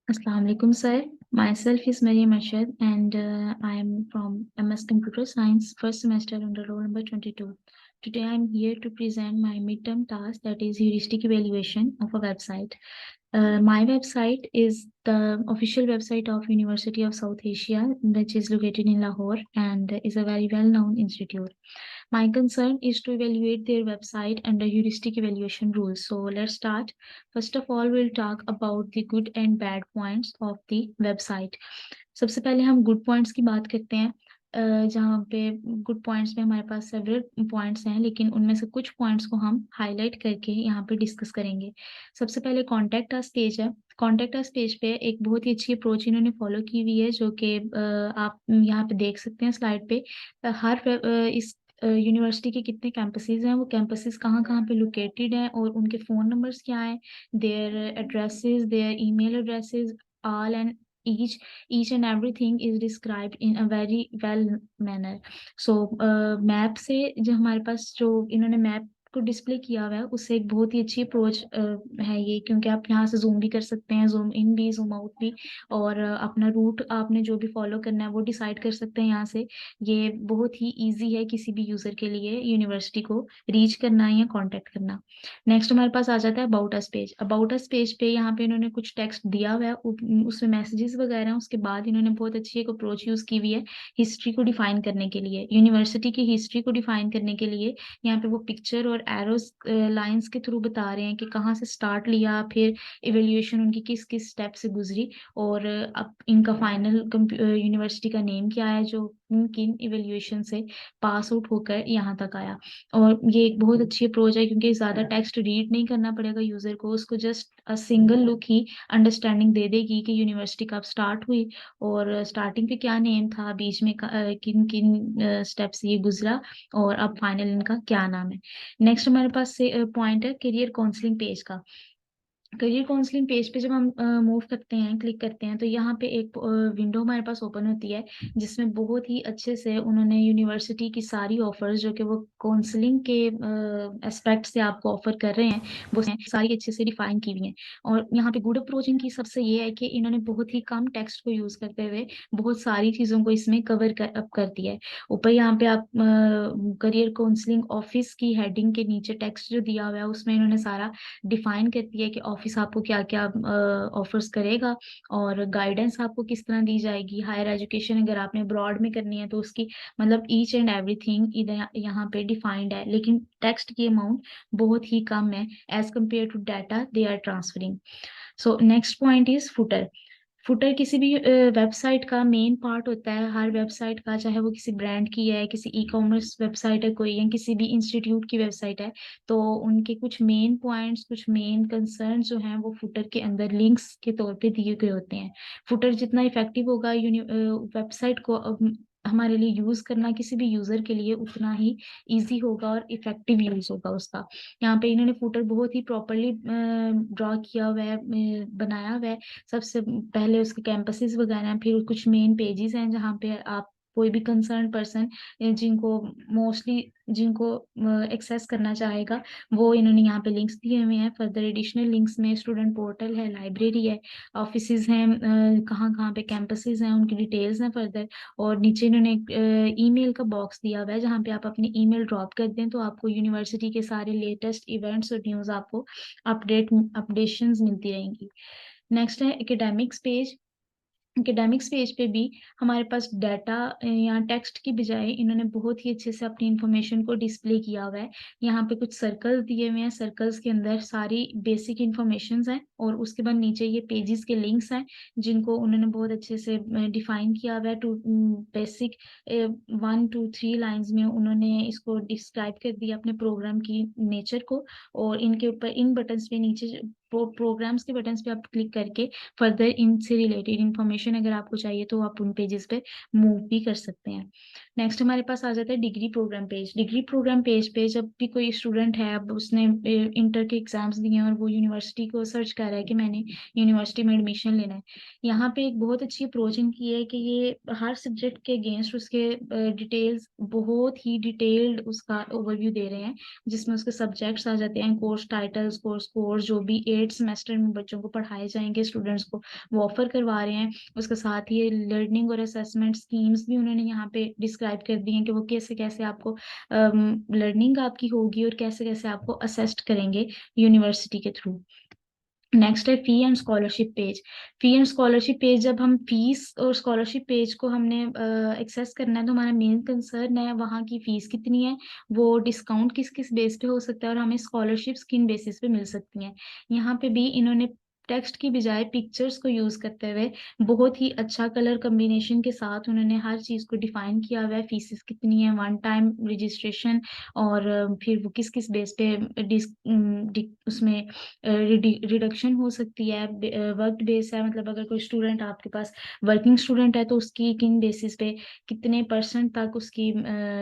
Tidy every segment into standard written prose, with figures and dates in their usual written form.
Assalamu alaikum, sir. Myself is Maryam Ashad, and I am from MS Computer Science, first semester under roll number 22. Today, I am here to present my midterm task, that is heuristic evaluation of a website. My website is the official website of University of South Asia, which is located in Lahore and is a very well-known institute. My concern is to evaluate their website under heuristic evaluation rules. So let's start. First of all, we'll talk about the good and bad points of the website. सबसे पहले हम good points की बात करते हैं। जहाँ पे good points में हमारे पास सेवरल पॉइंट्स हैं, लेकिन उनमें से कुछ पॉइंट्स को हम हाईलाइट करके यहाँ पे डिस्कस करेंगे। सबसे पहले कॉन्टैक्ट अस पेज है। कॉन्टैक्ट अस पेज पे एक बहुत ही अच्छी अप्रोच इन्होंने फॉलो की हुई है, जो कि आप यहाँ पे देख सकते हैं स्लाइड पे। इस यूनिवर्सिटी के कितने कैंपसेस हैं, वो कैंपसेस कहाँ कहाँ पे लोकेटेड हैं और उनके फ़ोन नंबर्स क्या हैं, their addresses, their email addresses, all and each and everything is described in a very well manner. So map से जो हमारे पास जो इन्होंने मैप को डिस्प्ले किया हुआ है, उससे एक बहुत ही अच्छी अप्रोच है ये, क्योंकि आप यहाँ से जूम भी कर सकते हैं, जूम इन भी जूम आउट भी, और अपना रूट आपने जो भी फॉलो करना है वो डिसाइड कर सकते हैं यहाँ से। ये बहुत ही इजी है किसी भी यूजर के लिए यूनिवर्सिटी को रीच करना या कांटेक्ट करना। नेक्स्ट हमारे पास आ जाता है about us page. About us page पे यहाँ पे इन्होंने कुछ टेक्स्ट दिया हुआ है, उसमें मैसेजेस वगैरह हैं। उसके बाद इन्होंने बहुत अच्छी एक अप्रोच यूज की हुई है हिस्ट्री को डिफाइन करने के लिए, यूनिवर्सिटी की हिस्ट्री को डिफाइन करने के लिए। यहाँ पे वो पिक्चर और एरोस लाइंस के थ्रू बता रहे हैं कि कहाँ से स्टार्ट लिया, फिर इवेल्युएशन उनकी किस किस स्टेप से गुजरी, और अब इनका फाइनल यूनिवर्सिटी का नेम क्या है जो किन किन इवेल्युएशन से पास आउट होकर यहाँ तक आया। और ये एक बहुत अच्छी अप्रोच है, क्योंकि ज्यादा टेक्स्ट रीड नहीं करना पड़ेगा यूजर को, उसको जस्ट अ सिंगल लुक ही अंडरस्टैंडिंग दे देगी कि यूनिवर्सिटी कब स्टार्ट हुई और स्टार्टिंग पे क्या नेम था, बीच में किन किन स्टेप से ये गुजरा, और अब फाइनल इनका क्या नाम है। नेक्स्ट हमारे पास से पॉइंट है करियर काउंसलिंग पेज का। करियर काउंसलिंग पेज पे जब हम मूव करते हैं, क्लिक करते हैं, तो यहाँ पे एक विंडो हमारे पास ओपन होती है, जिसमें बहुत ही अच्छे से उन्होंने यूनिवर्सिटी की सारी ऑफर्स जो कि वो काउंसलिंग के एस्पेक्ट से आपको ऑफर कर रहे हैं, वो सारी अच्छे से डिफाइन की हुई हैं। और यहाँ पे गुड अप्रोचिंग की सबसे ये है कि इन्होंने बहुत ही कम टेक्स्ट को यूज करते हुए बहुत सारी चीजों को इसमें कवर अप कर दिया है। ऊपर यहाँ पे आप करियर काउंसलिंग ऑफिस की हेडिंग के नीचे टेक्स्ट जो दिया हुआ है, उसमें इन्होंने सारा डिफाइन करती है कि ऑफिस आपको क्या क्या ऑफर्स करेगा और गाइडेंस आपको किस तरह दी जाएगी। हायर एजुकेशन अगर आपने अब्रॉड में करनी है तो उसकी मतलब ईच एंड एवरीथिंग इधर यहाँ पे डिफाइंड है, लेकिन टेक्स्ट की अमाउंट बहुत ही कम है as compare to data they are transferring. So next point is footer. Footer किसी भी वेबसाइट का मेन पार्ट होता है, हर वेबसाइट का, चाहे वो किसी ब्रांड की है, किसी ई कॉमर्स वेबसाइट है कोई, या किसी भी इंस्टीट्यूट की वेबसाइट है, तो उनके कुछ मेन पॉइंट्स, कुछ मेन कंसर्न जो हैं वो फुटर के अंदर लिंक्स के तौर पे दिए गए होते हैं। फुटर जितना इफेक्टिव होगा वेबसाइट को हमारे लिए यूज करना किसी भी यूजर के लिए उतना ही इजी होगा और इफेक्टिव यूज होगा उसका। यहाँ पे इन्होंने फुटर बहुत ही प्रॉपरली ड्रॉ किया हुआ है, बनाया हुआ है। सबसे पहले उसके कैंपसेस वगैरह हैं, फिर कुछ मेन पेजेस हैं जहाँ पे आप कोई भी कंसर्न पर्सन जिनको मोस्टली जिनको एक्सेस करना चाहेगा, वो इन्होंने यहाँ पे लिंक्स दिए हुए हैं। फर्दर एडिशनल लिंक्स में स्टूडेंट पोर्टल है, लाइब्रेरी है, ऑफिसेज हैं, कहाँ कहाँ पे कैंपसेस हैं उनकी डिटेल्स हैं फर्दर। और नीचे इन्होंने ईमेल का बॉक्स दिया हुआ है, जहाँ पे आप अपनी ईमेल ड्रॉप कर दें तो आपको यूनिवर्सिटी के सारे लेटेस्ट इवेंट्स और न्यूज़ आपको अपडेशंस मिलती रहेंगी। नेक्स्ट है एकेडमिक्स पेज। एकेडमिक्स पेज पे भी हमारे पास डाटा या टेक्स्ट की बजाय इन्होंने बहुत ही अच्छे से अपनी इंफॉर्मेशन को डिस्प्ले किया हुआ है। यहाँ पे कुछ सर्कल्स दिए हुए हैं, सर्कल्स के अंदर सारी बेसिक इंफॉर्मेशन है, और उसके बाद नीचे ये पेजेस के लिंक्स हैं जिनको उन्होंने बहुत अच्छे से डिफाइन किया हुआ है। टू बेसिक 1 2 3 लाइंस में उन्होंने इसको डिस्क्राइब कर दिया अपने प्रोग्राम की नेचर को। और इनके ऊपर इन बटन्स पे नीचे प्रोग्राम्स के बटन्स पे आप क्लिक करके फर्दर इनसे रिलेटेड इंफॉर्मेशन अगर आपको चाहिए तो आप उन पेजेस पे मूव भी कर सकते हैं। नेक्स्ट हमारे पास आ जाता है degree programme page. Degree programme page पे जब भी कोई स्टूडेंट है, अब उसने इंटर के एग्जाम्स दिए हैं और वो यूनिवर्सिटी को सर्च कर रहा है कि मैंने यूनिवर्सिटी में एडमिशन लेना है, यहाँ पे एक बहुत अच्छी अप्रोच इनकी है कि ये हर सब्जेक्ट के अगेंस्ट उसके डिटेल्स, बहुत ही डिटेल्ड उसका ओवरव्यू दे रहे हैं, जिसमें उसके सब्जेक्ट्स आ जाते हैं, कोर्स टाइटल्स, कोर्स कोर्स जो भी 8 सेमेस्टर में बच्चों को पढ़ाए जाएंगे स्टूडेंट्स को, वो ऑफर करवा रहे हैं। उसके साथ ही लर्निंग और असेसमेंट स्कीम्स भी उन्होंने यहाँ पे डिस्क्राइब कर दी हैं कि वो कैसे कैसे आपको लर्निंग आपकी होगी और कैसे कैसे आपको असेस्ट करेंगे यूनिवर्सिटी के थ्रू। नेक्स्ट है fee and scholarship page. Fee and scholarship page, जब हम फीस और स्कॉलरशिप पेज को हमने एक्सेस करना है, तो हमारा मेन कंसर्न है वहाँ की फीस कितनी है, वो डिस्काउंट किस किस बेस पे हो सकता है, और हमें स्कॉलरशिप किन बेसिस पे मिल सकती हैं। यहाँ पे भी इन्होंने टेक्स्ट की बजाय पिक्चर्स को यूज करते हुए बहुत ही अच्छा कलर कॉम्बिनेशन के साथ उन्होंने हर चीज को डिफाइन किया हुआ है। फीसिस कितनी है, वन टाइम रजिस्ट्रेशन, और फिर वो किस किस बेस पे उसमें रिडक्शन हो सकती है। वर्क बेस है, मतलब अगर कोई स्टूडेंट आपके पास वर्किंग स्टूडेंट है तो उसकी किन बेसिस पे कितने परसेंट तक उसकी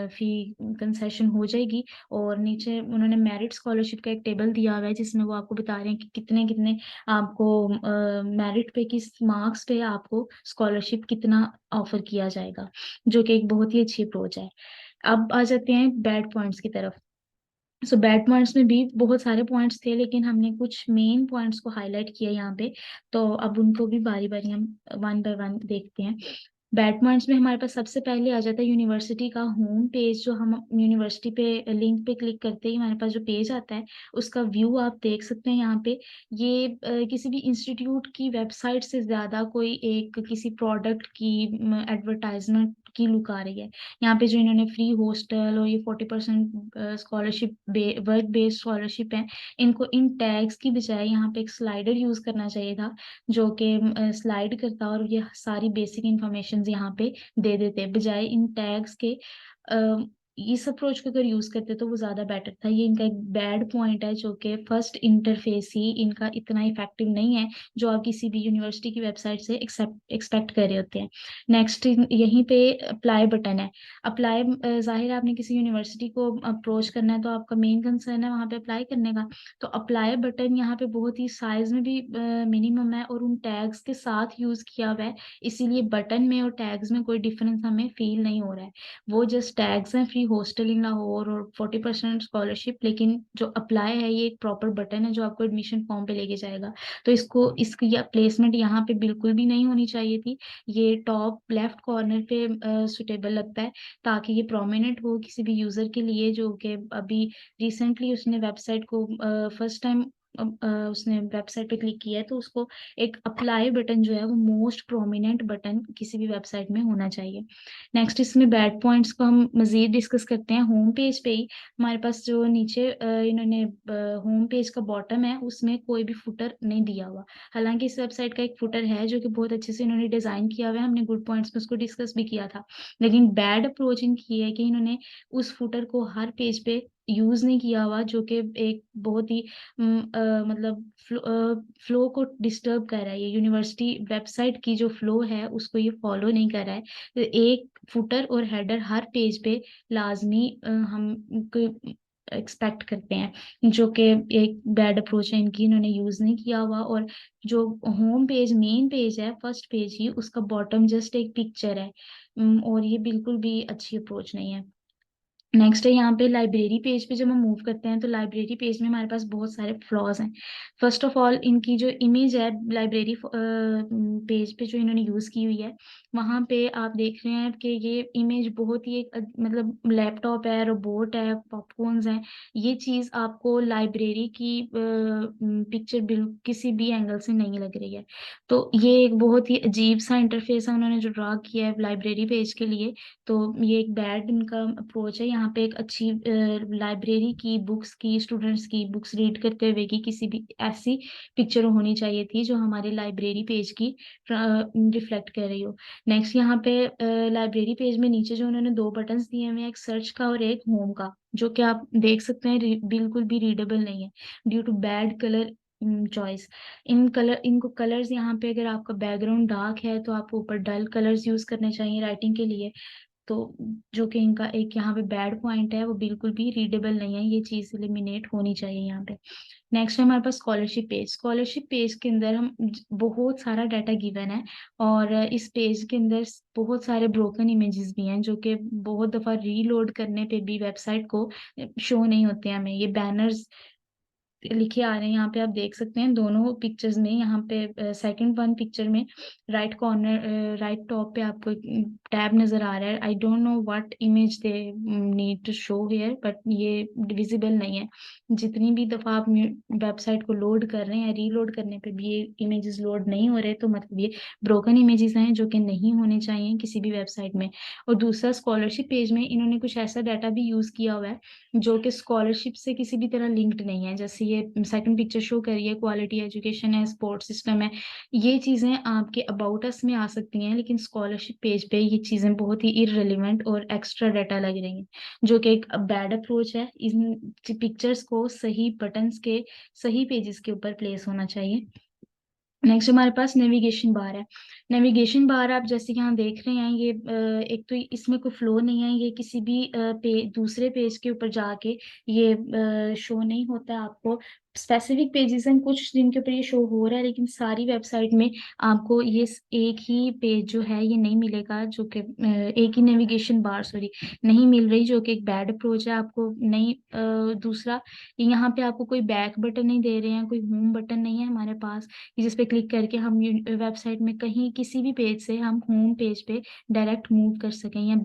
फी कंसेशन हो जाएगी। और नीचे उन्होंने मेरिट स्कॉलरशिप का एक टेबल दिया हुआ है जिसमें वो आपको बता रहे हैं कि कितने कितने आपको मेरिट पे, किस मार्क्स पे आपको स्कॉलरशिप कितना ऑफर किया जाएगा, जो कि एक बहुत ही अच्छी अप्रोच है। अब आ जाते हैं बैड पॉइंट्स की तरफ। सो बैड पॉइंट्स में भी बहुत सारे पॉइंट्स थे, लेकिन हमने कुछ मेन पॉइंट्स को हाईलाइट किया यहाँ पे, तो अब उनको भी बारी बारी हम वन बाय वन देखते हैं। बैड पॉइंट्स में हमारे पास सबसे पहले आ जाता है यूनिवर्सिटी का होम पेज। जो हम यूनिवर्सिटी पे लिंक पे क्लिक करते ही हमारे पास जो पेज आता है, उसका व्यू आप देख सकते हैं यहाँ पे। ये किसी भी इंस्टीट्यूट की वेबसाइट से ज्यादा कोई एक किसी प्रोडक्ट की एडवर्टाइजमेंट की लुक आ रही है। यहाँ पे जो इन्होंने फ्री हॉस्टल और ये 40% स्कॉलरशिप, वर्क बेस्ड स्कॉलरशिप है, इनको इन टैग्स की बजाय यहाँ पे एक स्लाइडर यूज करना चाहिए था, जो कि स्लाइड करता और ये सारी बेसिक इंफॉर्मेशन यहाँ पे दे देते, बजाय इन टैग्स के। इस अप्रोच को अगर यूज करते तो वो ज्यादा बेटर था। ये इनका एक बैड पॉइंट है, जो कि फर्स्ट इंटरफेस ही इनका इतना इफेक्टिव नहीं है जो आप किसी भी यूनिवर्सिटी की वेबसाइट से एक्सपेक्ट कर रहे होते हैं। नेक्स्ट यहीं पे अप्लाई बटन है। अप्लाई, जाहिर है आपने किसी यूनिवर्सिटी को अप्रोच करना है तो आपका मेन कंसर्न है वहां पे अप्लाई करने का। तो अप्लाई बटन यहाँ पे बहुत ही साइज में भी मिनिमम है और उन टैग्स के साथ यूज किया हुआ है, इसीलिए बटन में और टैग्स में कोई डिफरेंस हमें फील नहीं हो रहा है। वो जस्ट टैग्स हैं, फ्री हॉस्टल इन लाहौर और 40% स्कॉलरशिप, लेकिन जो अप्लाई है ये एक प्रॉपर बटन है जो आपको एडमिशन फॉर्म पे लेके जाएगा। तो इसको, इसकी प्लेसमेंट यहाँ पे बिल्कुल भी नहीं होनी चाहिए थी। ये टॉप लेफ्ट कॉर्नर पे सुटेबल लगता है, ताकि ये प्रोमिनेंट हो किसी भी यूजर के लिए जो कि अभी रिसेंटली उसने वेबसाइट को फर्स्ट टाइम उसने वेबसाइट पे क्लिक किया है, तो उसको एक अप्लाई बटन जो है वो मोस्ट प्रोमिनेंट बटन किसी भी वेबसाइट में होना चाहिए। नेक्स्ट इसमें बैड पॉइंट्स को हम मजीद डिस्कस करते हैं। होम पेज पे ही हमारे पास जो नीचे इन्होंने होम पेज का बॉटम है उसमें कोई भी फुटर नहीं दिया हुआ। हालांकि इस वेबसाइट का एक फुटर है जो कि बहुत अच्छे से इन्होंने डिजाइन किया हुआ है, हमने गुड पॉइंट्स में उसको डिस्कस भी किया था। लेकिन बैड अप्रोच इनकी है कि इन्होंने उस फुटर को हर पेज पे यूज नहीं किया हुआ, जो कि एक बहुत ही मतलब फ्लो को डिस्टर्ब कर रहा है। ये यूनिवर्सिटी वेबसाइट की जो फ्लो है उसको ये फॉलो नहीं कर रहा है। तो एक फुटर और हेडर हर पेज पे लाजमी हम एक्सपेक्ट करते हैं, जो कि एक बैड अप्रोच है इनकी, इन्होंने यूज नहीं किया हुआ। और जो होम पेज, मेन पेज है, फर्स्ट पेज ही, उसका बॉटम जस्ट एक पिक्चर है। और ये बिल्कुल भी अच्छी अप्रोच नहीं है। नेक्स्ट है यहाँ पे लाइब्रेरी पेज पे जब हम मूव करते हैं तो लाइब्रेरी पेज में हमारे पास बहुत सारे फ्लॉज हैं। फर्स्ट ऑफ ऑल इनकी जो इमेज है लाइब्रेरी पेज पे जो इन्होंने यूज की हुई है, वहां पे आप देख रहे हैं कि ये इमेज बहुत ही एक मतलब लैपटॉप है, रोबोट है, पॉपकॉर्न्स हैं। ये चीज आपको लाइब्रेरी की पिक्चर बिल्कुल किसी भी एंगल से नहीं लग रही है। तो ये एक बहुत ही अजीब सा इंटरफेस है उन्होंने जो ड्रा किया है लाइब्रेरी पेज के लिए। तो ये एक बैड इनका अप्रोच है। यहाँ पे एक अच्छी लाइब्रेरी की बुक्स की, स्टूडेंट्स की बुक्स रीड करते हुए की किसी भी ऐसी पिक्चर होनी चाहिए थी जो हमारे लाइब्रेरी पेज की रिफ्लेक्ट कर रही हो। नेक्स्ट यहाँ पे लाइब्रेरी पेज में नीचे जो उन्होंने दो बटन्स दिए हुए हैं, एक सर्च का और एक होम का, जो कि आप देख सकते हैं बिल्कुल भी रीडेबल नहीं है due to bad colour choice. इनको कलर्स यहाँ पे, अगर आपका बैकग्राउंड डार्क है तो आपको ऊपर डल कलर्स यूज करने चाहिए राइटिंग के लिए। तो जो कि इनका एक यहाँ पे बैड पॉइंट है, वो बिल्कुल भी रीडेबल नहीं है, ये चीज एलिमिनेट होनी चाहिए यहाँ पे। नेक्स्ट है हमारे पास स्कॉलरशिप पेज। स्कॉलरशिप पेज के अंदर हम बहुत सारा डाटा गिवन है, और इस पेज के अंदर बहुत सारे ब्रोकन इमेजेस भी हैं जो कि बहुत दफा रीलोड करने पे भी वेबसाइट को शो नहीं होते हैं हमें। ये बैनर्स लिखे आ रहे हैं यहाँ पे, आप देख सकते हैं दोनों पिक्चर्स में। यहाँ पे सेकंड वन पिक्चर में राइट कॉर्नर राइट टॉप पे आपको टैब नजर आ रहा है। I don't know what image they need to show here, but ये विजिबल नहीं है। जितनी भी दफा आप वेबसाइट को लोड कर रहे हैं, रीलोड करने पे भी ये इमेजेस लोड नहीं हो रहे, तो मतलब ये ब्रोकन इमेजेस हैं जो कि नहीं होने चाहिए किसी भी वेबसाइट में। और दूसरा, स्कॉलरशिप पेज में इन्होंने कुछ ऐसा डाटा भी यूज किया हुआ है जो कि स्कॉलरशिप से किसी भी तरह लिंक्ड नहीं है। जैसे ये सेकंड पिक्चर शो करिए, क्वालिटी एजुकेशन है, सपोर्ट सिस्टम है, ये चीजें आपके अबाउट अस में आ सकती हैं, लेकिन स्कॉलरशिप पेज पे ये चीजें बहुत ही इररिलेवेंट और एक्स्ट्रा डाटा लग रही हैं, जो कि एक बैड अप्रोच है। इन पिक्चर्स को सही बटन्स के सही पेजेस के ऊपर प्लेस होना चाहिए। नेक्स्ट हमारे पास नेविगेशन बार है। नेविगेशन बार आप जैसे यहाँ देख रहे हैं, ये एक तो इसमें कोई फ्लो नहीं है, ये किसी भी दूसरे पेज के ऊपर जाके ये शो नहीं होता है आपको। स्पेसिफिक पेजेस हैं कुछ जिनके ऊपर ये शो हो रहा है, लेकिन सारी वेबसाइट में आपको ये एक ही पेज जो है ये नहीं मिलेगा, जो कि एक ही नेविगेशन बार सॉरी नहीं मिल रही, जो कि एक बैड अप्रोच है। आपको नहीं दूसरा, यहाँ पे आपको कोई बैक बटन नहीं दे रहे हैं, कोई होम बटन नहीं है हमारे पास कि जिस पे क्लिक करके हम वेबसाइट में कहीं किसी भी पेज से हम होम पेज पे डायरेक्ट मूव कर सकें, या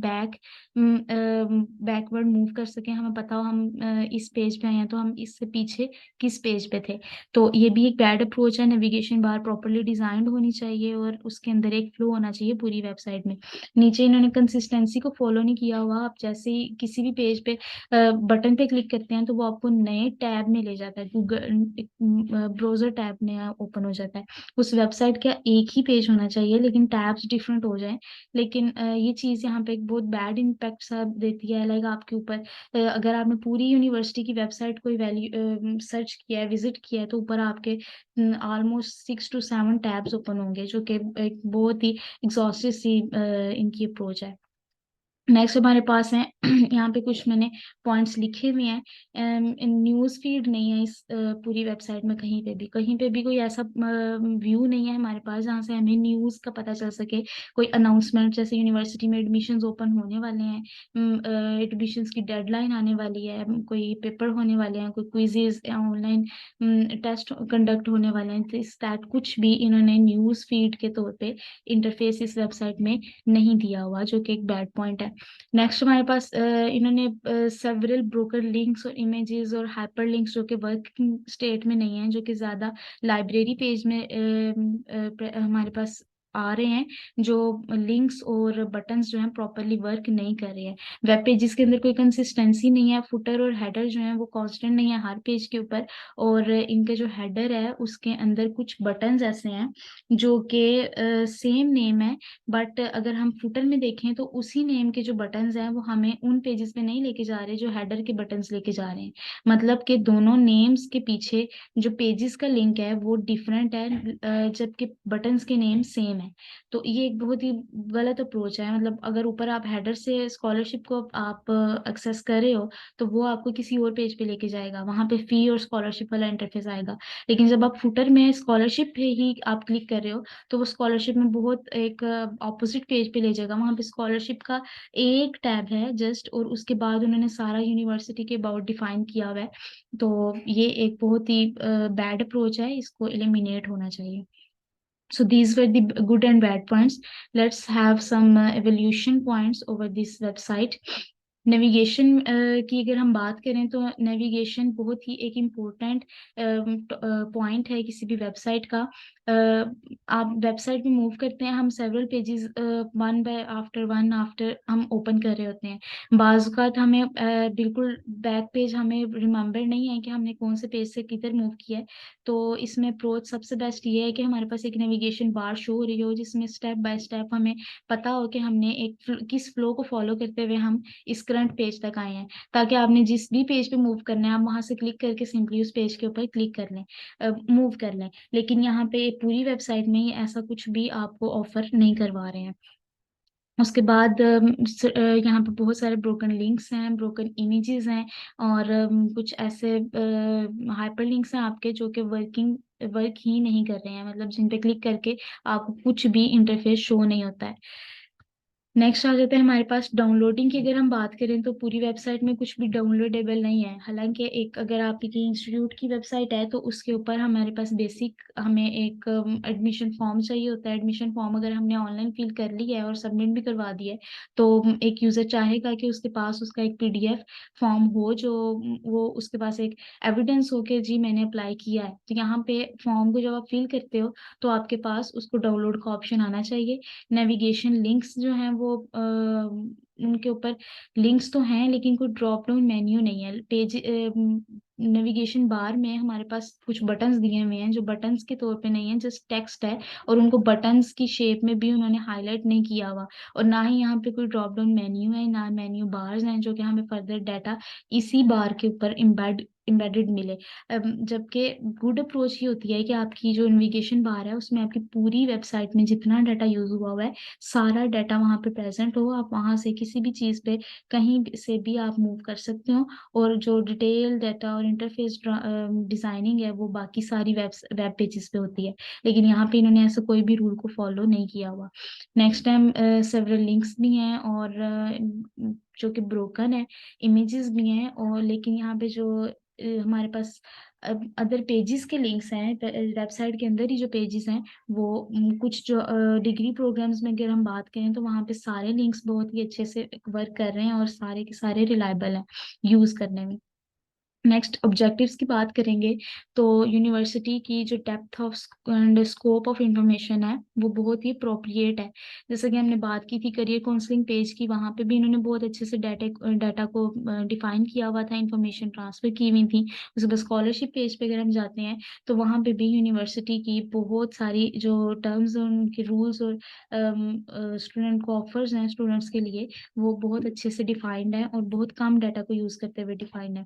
बैकवर्ड मूव कर सकें। हमें पता हो हम इस पेज पे आए हैं तो हम इससे पीछे किस पेज पे थे। तो ये भी एक बैड अप्रोच है। नेविगेशन बार प्रॉपरली डिजाइंड होनी चाहिए और उसके अंदर एक फ्लो होना चाहिए पूरी वेबसाइट में। नीचे इन्होंने कंसिस्टेंसी को फॉलो नहीं किया हुआ। आप जैसे ही किसी भी पेज पे बटन पे क्लिक करते हैं तो वो आपको नए टैब में ले जाता है, गूगल ब्राउजर टैब में ओपन हो जाता है। उस वेबसाइट का एक ही पेज होना चाहिए, लेकिन टैब्स डिफरेंट हो जाए। लेकिन ये चीज यहाँ पे एक बहुत बैड इम्पैक्ट सा देती है, लाइक आपके ऊपर। अगर आपने पूरी यूनिवर्सिटी की वेबसाइट कोई वैल्यू सर्च किया है, विजिट किया है, तो ऊपर आपके ऑलमोस्ट 6 to 7 टैब्स ओपन होंगे, जो कि एक बहुत ही एग्जॉस्टिव सी इनकी अप्रोच है। नेक्स्ट हमारे पास है यहाँ पे कुछ मैंने पॉइंट्स लिखे हुए हैं। न्यूज फीड नहीं है इस पूरी वेबसाइट में, कहीं पे भी कोई ऐसा व्यू नहीं है हमारे पास जहाँ से हमें न्यूज का पता चल सके। कोई अनाउंसमेंट, जैसे यूनिवर्सिटी में एडमिशन्स ओपन होने वाले हैं, एडमिशन्स की डेडलाइन आने वाली है, कोई पेपर होने वाले हैं, कोई क्विजेज या ऑनलाइन टेस्ट कंडक्ट होने वाले हैं, तो इस दैट कुछ भी इन्होंने न्यूज फीड के तौर पे इंटरफेस इस वेबसाइट में नहीं दिया हुआ, जो कि एक बैड पॉइंट है। नेक्स्ट हमारे पास इन्होंने सेवरल ब्रोकर लिंक्स और इमेजेस और हाइपर लिंक्स जो कि वर्किंग स्टेट में नहीं है, जो कि ज्यादा लाइब्रेरी पेज में हमारे पास आ रहे हैं, जो लिंक्स और बटन्स जो हैं प्रॉपरली वर्क नहीं कर रहे हैं। वेब पेजेस के अंदर कोई कंसिस्टेंसी नहीं है, फुटर और हेडर जो है वो कांस्टेंट नहीं है हर पेज के ऊपर। और इनका जो हेडर है उसके अंदर कुछ बटन्स ऐसे हैं जो कि सेम नेम है, बट अगर हम फुटर में देखें तो उसी नेम के जो बटन्स हैं वो हमें उन पेजेस पे नहीं लेके जा रहे जो हेडर के बटन्स लेके जा रहे हैं। मतलब कि दोनों नेम्स के पीछे जो पेजेस का लिंक है वो डिफरेंट है, जबकि बटन्स के नेम सेम है। तो ये एक बहुत ही गलत अप्रोच है। मतलब अगर ऊपर आप हेडर से स्कॉलरशिप को आप एक्सेस कर रहे हो, तो वो आपको किसी और पेज पे लेके जाएगा, वहां पे फी और स्कॉलरशिप वाला इंटरफेस आएगा। लेकिन जब आप फुटर में स्कॉलरशिप पे ही आप क्लिक कर रहे हो, तो वो स्कॉलरशिप में बहुत एक ऑपोजिट पेज पे ले जाएगा। वहां पे स्कॉलरशिप का एक टैब है जस्ट, और उसके बाद उन्होंने सारा यूनिवर्सिटी के अबाउट डिफाइन किया हुआ है। तो ये एक बहुत ही बैड अप्रोच है, इसको एलिमिनेट होना चाहिए। So these were the good and bad points. Let's have some evaluation points over this website. Navigation की अगर हम बात करें तो नेविगेशन बहुत ही एक इम्पोर्टेंट पॉइंट है किसी भी वेबसाइट का। आप वेबसाइट में मूव करते हैं, हम several pages one by after one after हम ओपन कर रहे होते हैं। बाज़ हमें बिल्कुल बैक पेज हमें रिमेम्बर नहीं है कि हमने कौन से पेज से किधर मूव किया है। तो इसमें अप्रोच सबसे बेस्ट ये है कि हमारे पास एक नेविगेशन बार शो हो रही हो, जिसमें स्टेप बाय स्टेप हमें पता हो कि हमने किस फ्लो को फॉलो करते हुए हम इस करंट पेज तक आए हैं, ताकि आपने जिस भी पेज पे मूव करना है आप वहां से क्लिक करके सिंपली उस पेज के ऊपर क्लिक कर लें, मूव कर लें। लेकिन यहाँ पे पूरी वेबसाइट में ही ऐसा कुछ भी आपको ऑफर नहीं करवा रहे हैं। उसके बाद यहाँ पे बहुत सारे ब्रोकन लिंक्स हैं, ब्रोकन इमेजेस हैं, और कुछ ऐसे हाइपर लिंक्स हैं आपके जो कि वर्क ही नहीं कर रहे हैं, मतलब जिन पे क्लिक करके आपको कुछ भी इंटरफेस शो नहीं होता है। नेक्स्ट आ जाता है हमारे पास डाउनलोडिंग की। अगर हम बात करें तो पूरी वेबसाइट में कुछ भी डाउनलोडेबल नहीं है। हालांकि एक अगर आपकी इंस्टीट्यूट की वेबसाइट है तो उसके ऊपर हमारे पास बेसिक हमें एक एडमिशन फॉर्म चाहिए होता है। एडमिशन फॉर्म अगर हमने ऑनलाइन फिल कर लिया है और सबमिट भी करवा दिया है तो एक यूजर चाहेगा कि उसके पास उसका एक पीडीएफ फॉर्म हो, जो वो उसके पास एक एविडेंस हो कि जी मैंने अप्लाई किया है। तो यहाँ पे फॉर्म को जब आप फिल करते हो तो आपके पास उसको डाउनलोड का ऑप्शन आना चाहिए। नेविगेशन लिंक्स जो हैं वो उनके ऊपर लिंक्स तो हैं लेकिन कोई ड्रॉप डाउन मेन्यू नहीं है। पेज नेविगेशन बार में हमारे पास कुछ बटन्स दिए हुए हैं जो बटन्स के तौर पे नहीं है, जस्ट टेक्स्ट है, और उनको बटन्स की शेप में भी उन्होंने हाईलाइट नहीं किया हुआ। और ना ही यहाँ पे कोई ड्रॉप डाउन मेन्यू है, ना मेन्यू बार्स हैं जो कि हमें फर्दर डाटा इसी बार के ऊपर एम्बेडेड मिले। जबकि गुड अप्रोच ये होती है कि आपकी जो नेविगेशन बार है उसमें आपकी पूरी वेबसाइट में जितना डाटा यूज हुआ है सारा डाटा वहां पे प्रेजेंट हो। आप वहां से किसी भी चीज पे कहीं से भी आप मूव कर सकते हो, और जो डिटेल डाटा और इंटरफेस डिजाइनिंग है वो बाकी सारी वेब पेजेस पे होती है। लेकिन यहाँ पे इन्होंने ऐसा कोई भी रूल को फॉलो नहीं किया हुआ। नेक्स्ट टाइम सेवरल लिंक्स भी हैं और जो कि ब्रोकन है, इमेजेस भी हैं, और लेकिन यहाँ पे जो हमारे पास अदर पेजेस के लिंक्स हैं, वेबसाइट के अंदर ही जो पेजेस हैं वो कुछ जो डिग्री प्रोग्राम्स में अगर हम बात करें तो वहाँ पे सारे लिंक्स बहुत ही अच्छे से वर्क कर रहे हैं और सारे के सारे रिलायबल हैं यूज करने में। नेक्स्ट ऑब्जेक्टिव्स की बात करेंगे तो यूनिवर्सिटी की जो depth of and scope of information है वो बहुत ही अप्रोप्रिएट है। जैसे कि हमने बात की थी करियर काउंसलिंग पेज की, वहां पे भी इन्होंने बहुत अच्छे से डाटा को डिफाइन किया हुआ था, इंफॉर्मेशन ट्रांसफर की हुई थी। उसके बाद स्कॉलरशिप पेज पे अगर हम जाते हैं तो वहां पे भी यूनिवर्सिटी की बहुत सारी जो टर्म्स और उनके रूल्स और स्टूडेंट को ऑफर्स हैं स्टूडेंट्स के लिए, वो बहुत अच्छे से डिफाइंड है और बहुत कम डाटा को यूज करते हुए डिफाइंड है।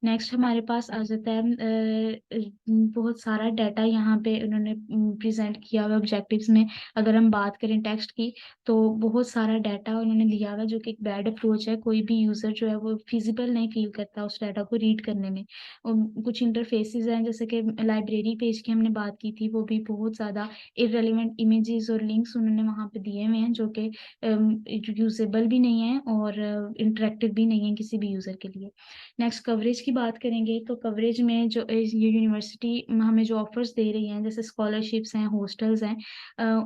नेक्स्ट हमारे पास आ जाता है बहुत सारा डाटा यहाँ पे उन्होंने प्रेजेंट किया हुआ ऑब्जेक्टिव्स में। अगर हम बात करें टेक्स्ट की तो बहुत सारा डाटा उन्होंने दिया हुआ है जो कि एक बैड अप्रोच है। कोई भी यूजर जो है वो फिजिबल नहीं फील करता उस डाटा को रीड करने में। कुछ इंटरफेसेस हैं जैसे कि लाइब्रेरी पेज की हमने बात की थी, वो भी बहुत ज्यादा इररेलेवेंट इमेजेस और लिंक्स उन्होंने वहां पे दिए हुए हैं जो कि यूजेबल भी नहीं है और इंटरेक्टिव भी नहीं है किसी भी यूजर के लिए। नेक्स्ट कवरेज की बात करेंगे तो कवरेज में जो ये यूनिवर्सिटी हमें जो ऑफर्स दे रही हैं जैसे स्कॉलरशिप्स हैं, हॉस्टल्स हैं,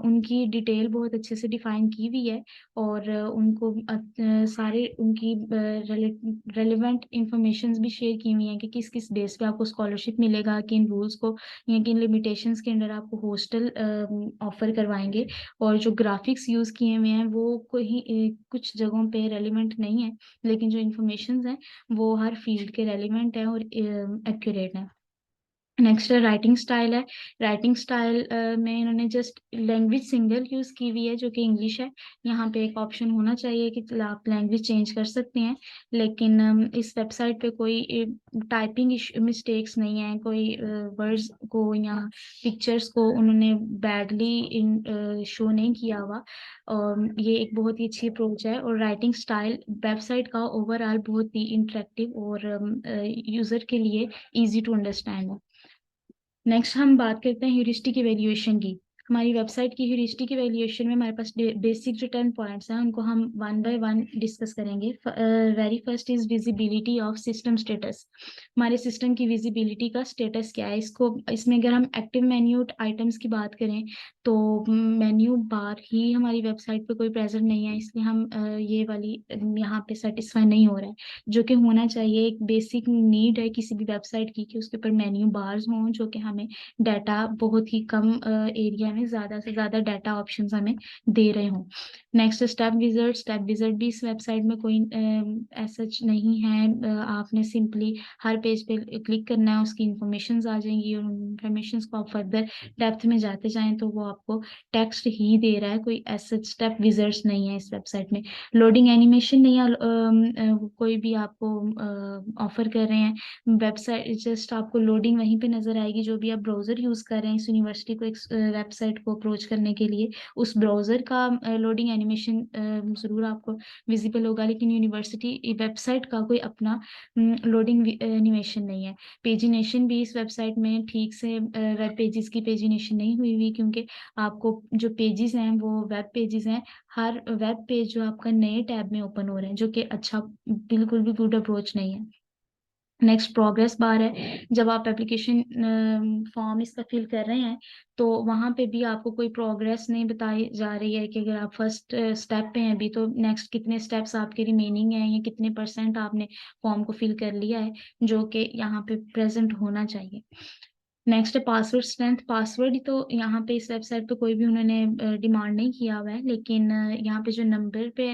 उनकी डिटेल बहुत अच्छे से डिफाइन की हुई है, और उनको सारे उनकी रेलिवेंट इंफॉर्मेशन भी शेयर की हुई हैं कि किस किस बेस पे आपको स्कॉलरशिप मिलेगा, किन रूल्स को या किन लिमिटेशंस के अंडर आपको हॉस्टल ऑफर करवाएंगे। और जो ग्राफिक्स यूज किए हुए हैं वो कोई कुछ जगहों पे रेलिवेंट नहीं है, लेकिन जो इन्फॉर्मेशन है वो हर फील्ड के रेलिवेंट है और एक्यूरेट है। नेक्स्ट राइटिंग स्टाइल है। राइटिंग स्टाइल में इन्होंने जस्ट लैंग्वेज सिंगल यूज की हुई है जो कि इंग्लिश है। यहाँ पे एक ऑप्शन होना चाहिए कि आप लैंग्वेज चेंज कर सकते हैं, लेकिन इस वेबसाइट पे कोई टाइपिंग मिस्टेक्स नहीं है, कोई वर्ड्स को या पिक्चर्स को उन्होंने बैडली शो नहीं किया हुआ। और ये एक बहुत ही अच्छी अप्रोच है, और राइटिंग स्टाइल वेबसाइट का ओवरऑल बहुत ही इंटरेक्टिव और यूजर के लिए इजी टू अंडरस्टैंड है। नेक्स्ट हम बात करते हैं ह्यूरिस्टिक इवैल्यूएशन की। हमारी वेबसाइट की ह्यूरिस्टिक इवैल्यूएशन में हमारे पास बेसिक जो 10 पॉइंट्स हैं उनको हम वन बाय वन डिस्कस करेंगे। Very first is visibility of system status. हमारे सिस्टम की विजिबिलिटी का स्टेटस क्या है, इसको इसमें अगर हम एक्टिव मेन्यू आइटम्स की बात करें तो मेन्यू बार ही हमारी वेबसाइट पे कोई प्रेजेंट नहीं है, इसलिए हम ये वाली यहाँ पे सेटिस्फाई नहीं हो रहा है, जो कि होना चाहिए। एक बेसिक नीड है किसी भी वेबसाइट की कि उसके ऊपर मेन्यू बार्स हों जो कि हमें डाटा बहुत ही कम एरिया में ज्यादा से ज्यादा डाटा ऑप्शंस हमें दे रहे हों। नेक्स्ट स्टेप विजर्ड भी इस वेबसाइट में कोई ऐसा नहीं है। आपने सिंपली हर पेज पे क्लिक करना है, उसकी इंफॉर्मेशन आ जाएंगी और इंफॉर्मेशन को आप फर्दर डेप्थ में जाते जाएं तो वो आपको टेक्स्ट ही दे रहा है, कोई ऐसा स्टेप विजर्ड्स नहीं है इस वेबसाइट में। लोडिंग एनिमेशन नहीं है, कोई भी आपको ऑफर कर रहे हैं वेबसाइट, जस्ट आपको लोडिंग वहीं पे नजर आएगी जो भी आप ब्राउजर यूज कर रहे हैं इस यूनिवर्सिटी को एक वेबसाइट वेबसाइट को अप्रोच करने के लिए उस ब्राउजर का लोडिंग एनिमेशन जरूर आपको विजिबल होगा, लेकिन यूनिवर्सिटी वेबसाइट का कोई अपना लोडिंग एनिमेशन नहीं है। पेजिनेशन भी इस वेबसाइट में ठीक से वेब पेजेस की पेजिनेशन नहीं हुई हुई, क्योंकि आपको जो पेजेस हैं वो वेब पेजेस हैं। हर वेब पेज जो आपका नए टैब में ओपन हो रहे हैं, जो कि अच्छा बिल्कुल भी गुड अप्रोच नहीं है। नेक्स्ट प्रोग्रेस बार है। जब आप एप्लीकेशन फॉर्म इसका फिल कर रहे हैं तो वहां पे भी आपको कोई प्रोग्रेस नहीं बताई जा रही है कि अगर आप फर्स्ट स्टेप पे हैं अभी तो नेक्स्ट कितने स्टेप्स आपके रिमेनिंग हैं या कितने % आपने फॉर्म को फिल कर लिया है, जो कि यहाँ पे प्रेजेंट होना चाहिए। नेक्स्ट है पासवर्ड स्ट्रेंथ। पासवर्ड तो यहाँ पे इस वेबसाइट पे कोई भी उन्होंने डिमांड नहीं किया हुआ है, लेकिन यहाँ पे जो नंबर पे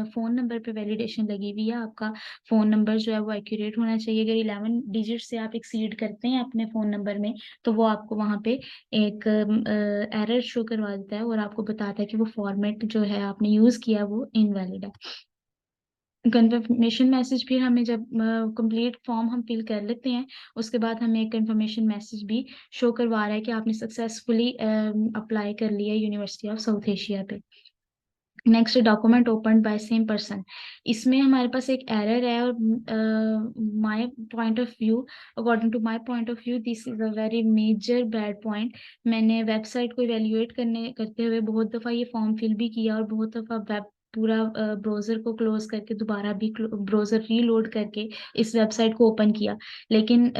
फोन नंबर पे वैलिडेशन लगी हुई है, आपका फोन नंबर जो है वो एक्यूरेट होना चाहिए। अगर 11 डिजिट से आप एक्सीड करते हैं अपने फोन नंबर में तो वो आपको वहाँ पे एक एरर शो करवा देता है और आपको बताता है कि वो फॉर्मेट जो है आपने यूज किया वो इनवैलिड है। कंफर्मेशन मैसेज फिर हमें जब कंप्लीट फॉर्म हम फिल कर लेते हैं उसके बाद हमें एक कंफर्मेशन मैसेज भी शो करवा रहा है कि आपने सक्सेसफुली अप्लाई कर लिया यूनिवर्सिटी ऑफ साउथ एशिया पे। Next document open by same person. इसमें हमारे पास एक एरर है और my point of view, according to my point of view this is a very major bad point. मैंने वेबसाइट को इवेल्युएट करते हुए बहुत दफा ये फॉर्म फिल भी किया और बहुत दफा वेब पूरा ब्राउजर को क्लोज करके दोबारा भी ब्राउजर रीलोड करके इस वेबसाइट को ओपन किया, लेकिन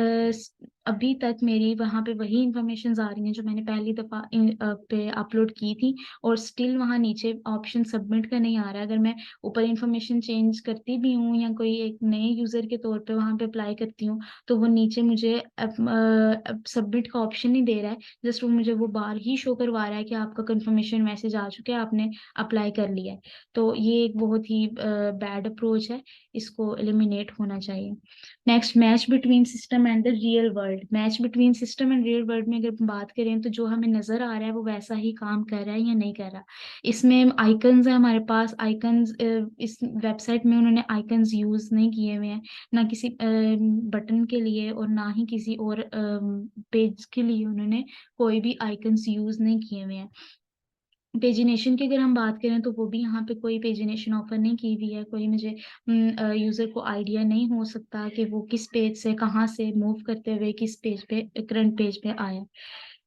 अभी तक मेरी वहां पे वही इंफॉर्मेशन आ रही हैं जो मैंने पहली दफा पे अपलोड की थी, और स्टिल वहां नीचे ऑप्शन सबमिट का नहीं आ रहा है। अगर मैं ऊपर इंफॉर्मेशन चेंज करती भी हूँ या कोई एक नए यूजर के तौर पे वहां पे अप्लाई करती हूँ तो वो नीचे मुझे सबमिट का ऑप्शन नहीं दे रहा है, जस्ट वो मुझे वो बार ही शो करवा रहा है कि आपका कंफर्मेशन मैसेज आ चुका है, आपने अप्लाई कर लिया है। तो ये एक बहुत ही बैड अप्रोच है, इसको एलिमिनेट होना चाहिए। Next match between system and the real world. Match between system and real world में अगर बात करें तो जो हमें नजर आ रहा है वो वैसा ही काम कर रहा है या नहीं कर रहा। इसमें आइकन्स है हमारे पास, आइकन्स इस वेबसाइट में उन्होंने आइकन्स यूज नहीं किए हुए हैं, ना किसी बटन के लिए और ना ही किसी और पेज के लिए उन्होंने कोई भी आइकन्स यूज नहीं किए हुए हैं। पेजिनेशन की अगर हम बात करें तो वो भी यहाँ पे कोई पेजिनेशन ऑफर नहीं की हुई है। कोई मुझे यूजर को आइडिया नहीं हो सकता कि वो किस पेज से कहाँ से मूव करते हुए किस पेज पे करंट पेज पे आया।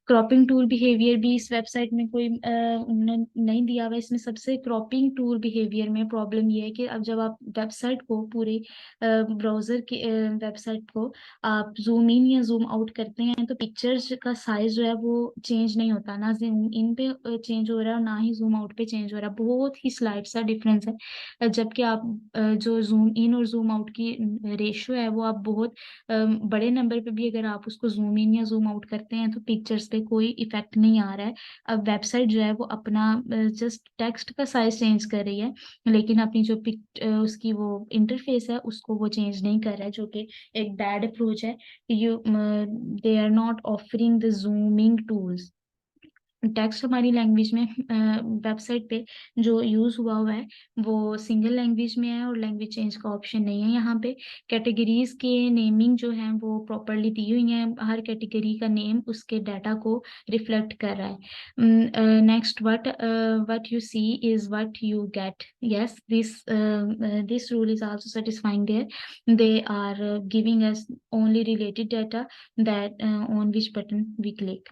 क्रॉपिंग टूल बिहेवियर भी इस वेबसाइट में कोई उन्होंने नहीं दिया हुआ। इसमें सबसे क्रॉपिंग टूल बिहेवियर में प्रॉब्लम ये है कि अब जब आप वेबसाइट को पूरी ब्राउजर की वेबसाइट को आप जूम इन या जूम आउट करते हैं तो पिक्चर्स का साइज जो है वो चेंज नहीं होता, ना जूम इन पे चेंज हो रहा है और ना ही जूम आउट पे चेंज हो रहा है। बहुत ही स्लाइड सा डिफरेंस है। जबकि आप जो जूम इन और जूम आउट की रेशियो है वो आप बहुत बड़े नंबर पे भी अगर आप उसको जूम इन या जूम आउट करते हैं तो पिक्चर्स पे कोई इफेक्ट नहीं आ रहा है। अब वेबसाइट जो है वो अपना जस्ट टेक्स्ट का साइज चेंज कर रही है, लेकिन अपनी जो उसकी वो इंटरफेस है उसको वो चेंज नहीं कर रहा है, जो कि एक बैड अप्रोच है। You they are not offering the zooming tools. Text हमारी लैंग्वेज में वेबसाइट पे जो यूज हुआ है वो सिंगल लैंग्वेज में है और लैंग्वेज चेंज का ऑप्शन नहीं है यहाँ पे। कैटेगरीज के नेमिंग जो है वो प्रॉपरली दी हुई है, हर कैटेगरी का नेम उसके डाटा को रिफ्लेक्ट कर रहा है। Next what you see is what you get. Yes, this rule is also satisfying there. They are giving us only related data that on which button we click.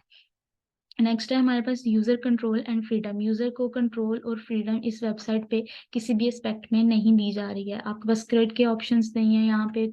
Next है हमारे पास user control and freedom. User को control और freedom इस website पे किसी भी aspect में नहीं दी जा रही है। आपके पास क्रेडिट के ऑप्शंस नहीं है यहाँ पे।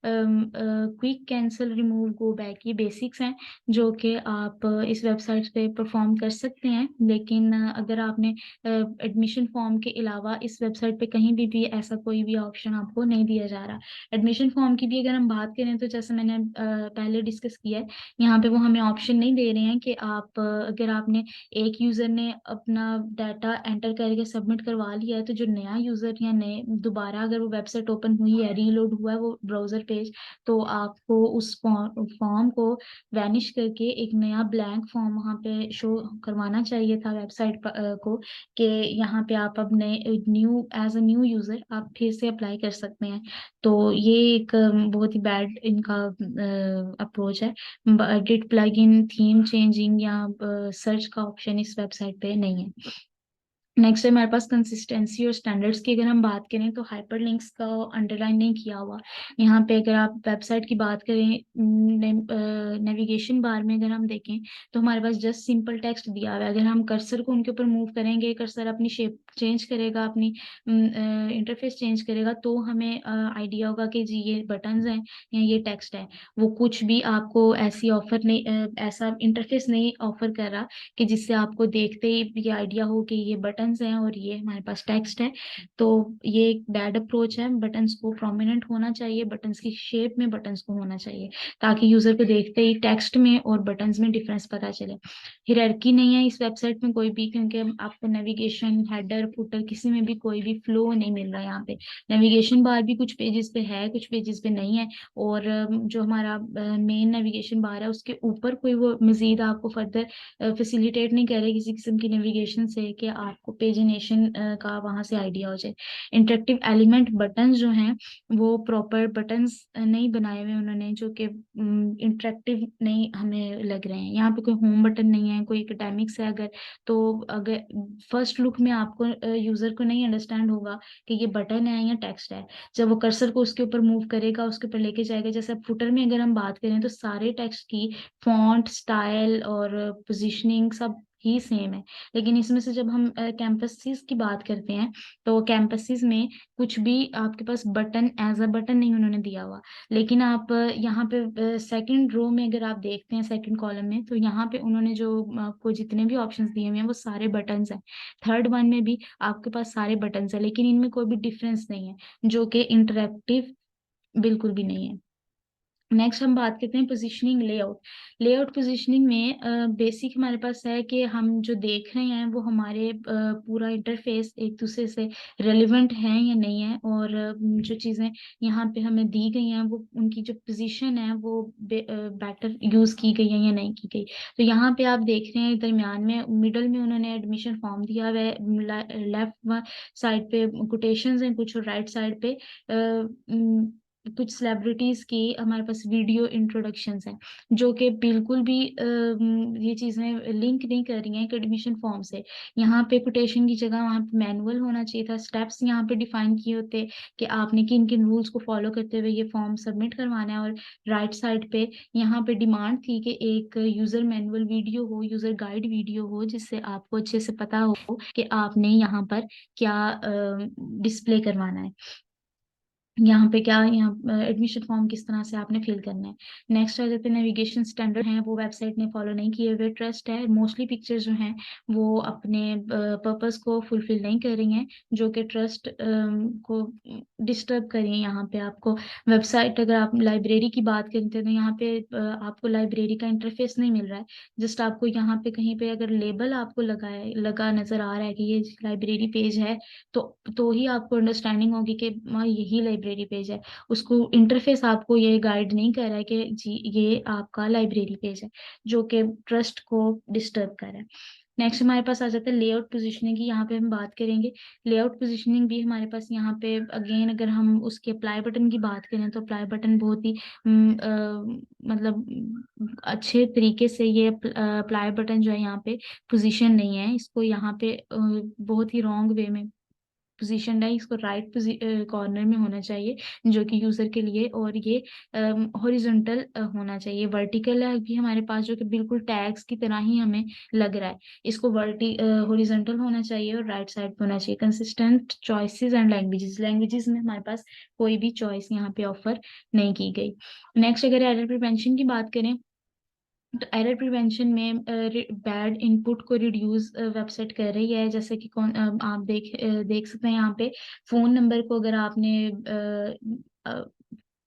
Quick cancel remove go back ये बेसिक्स हैं जो कि आप इस वेबसाइट पे परफॉर्म कर सकते हैं, लेकिन अगर आपने एडमिशन फॉर्म के अलावा इस वेबसाइट पे कहीं भी ऐसा कोई भी ऑप्शन आपको नहीं दिया जा रहा। एडमिशन फॉर्म की भी अगर हम बात करें तो जैसे मैंने पहले डिस्कस किया है, यहाँ पे वो हमें ऑप्शन नहीं दे रहे हैं कि आप अगर आपने एक यूजर ने अपना डाटा एंटर करके सबमिट करवा लिया है तो जो नया यूजर या नए दोबारा अगर वो वेबसाइट ओपन हुई है, रीलोड हुआ है वो ब्राउजर पेज, तो आपको उस फॉर्म को वैनिश करके एक नया ब्लैंक फॉर्म वहां पे शो करवाना चाहिए था वेबसाइट को, कि यहाँ पे आप अब नए new as a new user आप फिर से अप्लाई कर सकते हैं। तो ये एक बहुत ही बैड इनका अप्रोच है। एडिट प्लगइन थीम चेंजिंग या सर्च का ऑप्शन इस वेबसाइट पे नहीं है। नेक्स्ट है हमारे पास कंसिस्टेंसी और स्टैंडर्ड्स की। अगर हम बात करें तो हाइपरलिंक्स का अंडरलाइन नहीं किया हुआ यहाँ पे। अगर आप वेबसाइट की बात करें, नेविगेशन बार में अगर हम देखें तो हमारे पास जस्ट सिंपल टेक्स्ट दिया हुआ है। अगर हम कर्सर को उनके ऊपर मूव करेंगे, कर्सर अपनी शेप चेंज करेगा, अपनी इंटरफेस चेंज करेगा, तो हमें आइडिया होगा कि जी ये बटन्स हैं या ये टेक्स्ट है। वो कुछ भी आपको ऐसी ऑफर नहीं, ऐसा इंटरफेस नहीं ऑफर कर रहा कि जिससे आपको देखते ही ये आइडिया हो कि ये बटन्स हैं और ये हमारे पास टेक्स्ट है। तो ये एक बैड अप्रोच है। बटन्स को प्रोमिनेंट होना चाहिए, बटन्स की शेप में बटन्स को होना चाहिए, ताकि यूजर को देखते ही टेक्स्ट में और बटन्स में डिफरेंस पता चले। हियरार्की नहीं है इस वेबसाइट में कोई भी, क्योंकि आपको नेविगेशन, हेडर, फुटर किसी में भी कोई भी फ्लो नहीं मिल रहा है यहाँ पे। नेविगेशन बार भी कुछ पेजेस पे है, कुछ पेजेस पे नहीं है। और जो हमारा मेन नेविगेशन बार है उसके ऊपर कोई वो मजीद आपको फर्दर फैसिलिटेट नहीं कर रहे किसी किस्म की नेविगेशन से कि आपको पेजिनेशन का वहां से आइडिया हो जाए। इंटरेक्टिव एलिमेंट बटन जो हैं वो प्रॉपर बटन्स नहीं बनाए हुए उन्होंने, जो कि इंटरेक्टिव नहीं हमें लग रहे हैं। यहाँ पे कोई होम बटन नहीं है, कोई एकेडमिक्स है अगर, तो अगर फर्स्ट लुक में आपको यूजर को नहीं अंडरस्टैंड होगा कि ये बटन है या टेक्स्ट है। जब वो कर्सर को उसके ऊपर मूव करेगा, उसके ऊपर लेके जाएगा, जैसे फुटर में अगर हम बात करें तो सारे टेक्स्ट की फॉन्ट, स्टाइल और पोजीशनिंग सब ही सेम है। लेकिन इसमें से जब हम कैंपसेस की बात करते हैं तो कैंपसेस में कुछ भी आपके पास बटन एज अ बटन नहीं उन्होंने दिया हुआ। लेकिन आप यहाँ पे सेकंड रो में अगर आप देखते हैं, सेकंड कॉलम में, तो यहाँ पे उन्होंने जो आपको जितने भी ऑप्शंस दिए हुए हैं वो सारे बटन्स हैं। थर्ड वन में भी आपके पास सारे बटन्स हैं, लेकिन इनमें कोई भी डिफरेंस नहीं है, जो कि इंटरेक्टिव बिल्कुल भी नहीं है। नेक्स्ट हम बात करते हैं पोजीशनिंग, लेआउट। लेआउट पोजीशनिंग में बेसिक हमारे पास है कि हम जो देख रहे हैं वो हमारे पूरा इंटरफेस एक दूसरे से रेलिवेंट है या नहीं है, और जो चीज़ें यहाँ पे हमें दी गई हैं वो उनकी जो पोजीशन है वो बेटर यूज की गई है या नहीं की गई। तो यहाँ पे आप देख रहे हैं दरमियान में, मिडल में उन्होंने एडमिशन फॉर्म दिया हुआ है। लेफ्ट साइड पे कोटेशंस हैं कुछ, और राइट साइड पे कुछ सेलिब्रिटीज की हमारे पास वीडियो इंट्रोडक्शंस हैं, जो कि बिल्कुल भी ये चीजें लिंक नहीं कर रही हैं एडमिशन फॉर्म से। यहाँ पे कोटेशन की जगह वहाँ पे मैनुअल होना चाहिए था, स्टेप्स यहाँ पे डिफाइन किए होते कि आपने किन किन रूल्स को फॉलो करते हुए ये फॉर्म सबमिट करवाना है। और राइट साइड पे यहाँ पे डिमांड थी कि एक यूजर मैनुअल वीडियो हो, यूजर गाइड वीडियो हो, जिससे आपको अच्छे से पता हो कि आपने यहाँ पर क्या डिस्प्ले करवाना है, यहाँ पे क्या, यहाँ एडमिशन फॉर्म किस तरह से आपने फिल करना है। नेक्स्ट आ जाते हैं नेविगेशन स्टैंडर्ड हैं, वो वेबसाइट ने फॉलो नहीं किए हुए। ट्रस्ट है, मोस्टली पिक्चर्स जो हैं वो अपने पर्पस को फुलफिल नहीं कर रही हैं, जो कि ट्रस्ट को डिस्टर्ब कर रही हैं। यहाँ पे आपको वेबसाइट, अगर आप लाइब्रेरी की बात करते हैं तो यहाँ पे आपको लाइब्रेरी का इंटरफेस नहीं मिल रहा है। जस्ट आपको यहाँ पे कहीं पे अगर लेबल आपको लगा नजर आ रहा है कि ये लाइब्रेरी पेज है, तो ही आपको अंडरस्टैंडिंग होगी कि हाँ यही लाइब्रेरी पेज है। उसको इंटरफेस आपको ये गाइड नहीं कर रहा है कि जी ये आपका लाइब्रेरी पेज है, जो कि ट्रस्ट को डिस्टर्ब कर रहा है। नेक्स्ट हमारे पास आ जाता है लेआउट पोजीशनिंग की। यहाँ पे हम बात करेंगे लेआउट पोजीशनिंग भी हमारे पास यहाँ पे अगेन, अगर हम उसके अप्लाई बटन की बात करें तो अप्लाई बटन बहुत ही मतलब अच्छे तरीके से ये अप्लाई बटन जो है यहाँ पे पोजीशन नहीं है। इसको यहाँ पे बहुत ही रॉन्ग वे में पोजीशन है। इसको राइट कॉर्नर में होना चाहिए जो कि यूजर के लिए, और ये हॉरिजॉन्टल होना चाहिए। वर्टिकल है भी हमारे पास, जो कि बिल्कुल टैग्स की तरह ही हमें लग रहा है। इसको हॉरिजॉन्टल होना चाहिए और राइट साइड पे होना चाहिए। Consistent choices and languages, languages में हमारे पास कोई भी चॉइस यहाँ पे ऑफर नहीं की गई। नेक्स्ट अगर एरर प्रिवेंशन की बात करें तो एरर प्रिवेंशन में बैड इनपुट को रिड्यूस वेबसाइट कर रही है। जैसे कि आप देख सकते हैं यहाँ पे फोन नंबर को अगर आपने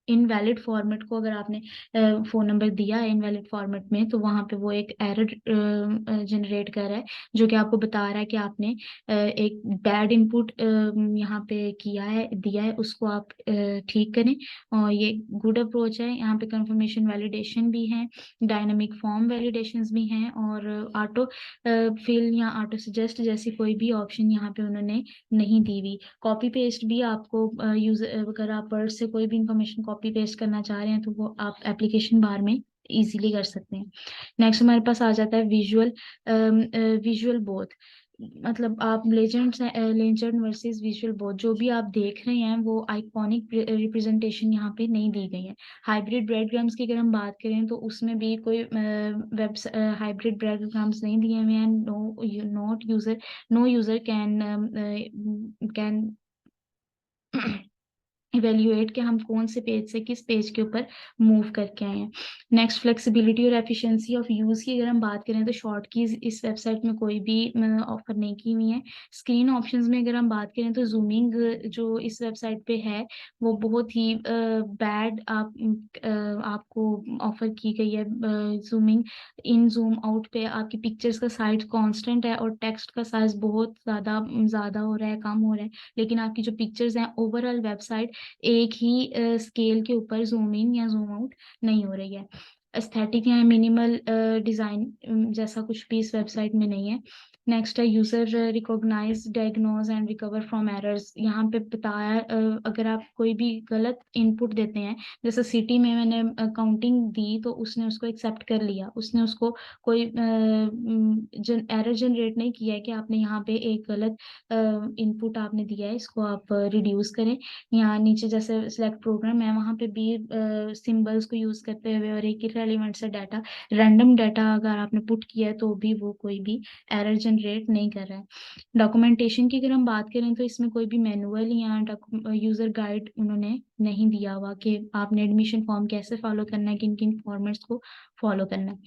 इनवैलिड फॉर्मेट को, अगर आपने फोन नंबर दिया है इनवैलिड फॉर्मेट में, तो वहां पे वो एक एरर जनरेट कर रहा है, जो कि आपको बता रहा है कि आपने एक बैड इनपुट यहाँ पे किया है, दिया है, उसको आप ठीक करें। और ये गुड अप्रोच है। यहाँ पे कंफर्मेशन वैलिडेशन भी है, डायनामिक फॉर्म वैलिडेशंस भी हैं, और ऑटो फिल या ऑटो सजेस्ट जैसी कोई भी ऑप्शन यहाँ पे उन्होंने नहीं दी हुई। कॉपी पेस्ट भी आपको यूजर, अगर आप वर्ड से कोई भी इंफॉर्मेशन कॉपी पेस्ट करना चाह रहे हैं तो वो आप एप्लीकेशन बार में इजीली कर सकते हैं। नेक्स्ट हमारे पास आ जाता है विजुअल बोथ। मतलब आप लेजेंड वर्सेस विजुअल बोथ, जो भी आप देख रहे हैं वो आइकॉनिक रिप्रेजेंटेशन यहाँ पे नहीं दी गई है। हाइब्रिड ब्रेडक्रम्स की अगर हम बात करें तो उसमें भी कोई वेब हाइब्रिड ब्रेडक्रम्स नहीं दिए हुए हैं। नो यूजर कैन इवेल्युएट कि हम कौन से पेज से किस पेज के ऊपर मूव करके आए हैं। नेक्स्ट फ्लेक्सिबिलिटी और एफिशिएंसी ऑफ यूज की अगर हम बात करें तो शॉर्ट कीज इस वेबसाइट में कोई भी ऑफर नहीं की हुई है। स्क्रीन ऑप्शंस में अगर हम बात करें तो जूमिंग जो इस वेबसाइट पे है वो बहुत ही बैड आपको ऑफर की गई है। जूमिंग इन जूम आउट पे आपकी पिक्चर्स का साइज कांस्टेंट है और टेक्स्ट का साइज बहुत ज्यादा ज्यादा हो रहा है, कम हो रहा है, लेकिन आपकी जो पिक्चर्स हैं ओवरऑल वेबसाइट एक ही स्केल के ऊपर जूम इन या जूम आउट नहीं हो रही है। एस्थेटिक या मिनिमल डिजाइन जैसा कुछ भी इस वेबसाइट में नहीं है। नेक्स्ट है user recognise diagnose and recover from errors. यहाँ पे बताया अगर आप कोई भी गलत इनपुट देते हैं, जैसे सिटी में मैंने काउंटिंग दी तो उसने उसको एक्सेप्ट कर लिया, उसने उसको कोई एरर जनरेट नहीं किया है कि आपने यहाँ पे एक गलत इनपुट आपने दिया है, इसको आप रिड्यूस करें। यहाँ नीचे जैसे सिलेक्ट प्रोग्राम है वहां पे भी सिंबल्स को यूज करते हुए और एक रेलिवेंट से डाटा, रैंडम डाटा अगर आपने पुट किया है तो भी वो कोई भी एरर जनरेट नहीं कर रहा है। डॉक्यूमेंटेशन की अगर हम बात करें तो इसमें कोई भी मैनुअल या यूजर गाइड उन्होंने नहीं दिया हुआ कि आपने एडमिशन फॉर्म कैसे फॉलो करना है, किन किन फॉर्मेट्स को फॉलो करना है।